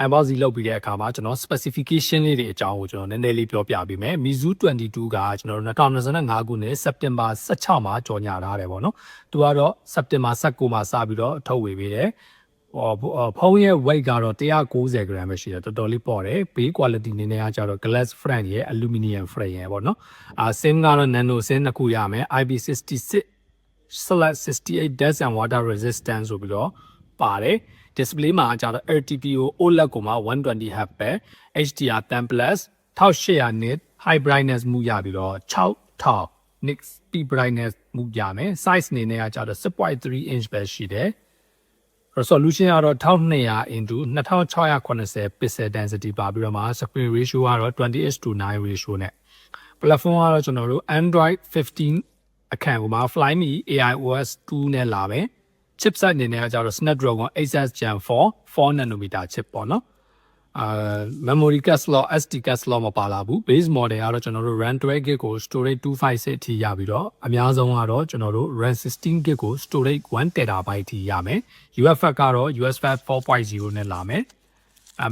unboxing လုပ်ပြီးတဲ့အခါမှာကျွန်တော် specification လေးတွေအကြောင်းကိုကျွန်တော်နည်းနည်းလေးပြောပြပေးမယ် Mizu 22ကကျွန်တော်တို့2025ခုနှစ် September 16မှာကြော်ညာထားတယ်ပေါ့နော်သူကတော့ September 19မှာစပြီးတော့ထုတ်ဝေပေးတယ်ဖုန်းရဲ့ weight ကတော့190 gram ပဲရှိတယ်တော်တော်လေးပေါ့တယ်ဘေး quality အနေနဲ့ကကြတော့ glass frame ရဲ့ aluminum frame ရဲ့ပေါ့နော်sim ကတော့ nano sim နှစ်ခုရမယ် IP66/68 dust and water resistance ဆိုပြီးတော့ပါတယ် display မှာကျတော့ LTPO OLED ကိုမှ 120Hz ပဲ HDR 10+ 1800 nit high brightness မှုရပြီးတော့6000 nit peak brightness မှုရမယ် size အနေနဲ့ကကျတော့ 6.3 inch ပဲရှိတယ် resolution ကတော့ 1200x2680 pixel density ပါပြီးတော့မှ screen ratio ကတော့ 20:9 ratio နဲ့ platform ကတော့ကျွန်တော်တို့ Android 15 အခန့်ကိုမှာ Flyme AIOS 2နဲ့လာမယ် chipset အနေနဲ့ကကျတော့ Snapdragon 8 Gen 4 nanometer chip ပေါ့နော်memory card slot SD card slot မပါလာဘူး base model ကတော့ကျွန်တော်တို့ RAM 12GB ကို storage 256 အထိရပြီးတော့အများဆုံးကတော့ကျွန်တော်တို့ RAM 16GB ကို storage 1TB အထိရမယ် UFS ကတော့ USB 4.0 နဲ့လာမယ်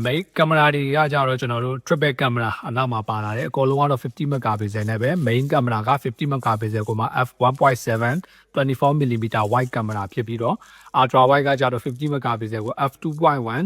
မိတ်ကင်မရာတွေကကြတော့ကျွန်တော်တို့ triple camera အနောက်မှာပါလာတယ်အကုန်လုံးကတော့50 megapixel နဲ့ပဲ main camera က50 megapixel ကိုမှ f1.7 24mm wide camera ဖြစ်ပြီးတော့ ultra wide ကကြတော့50 megapixel ကို f2.1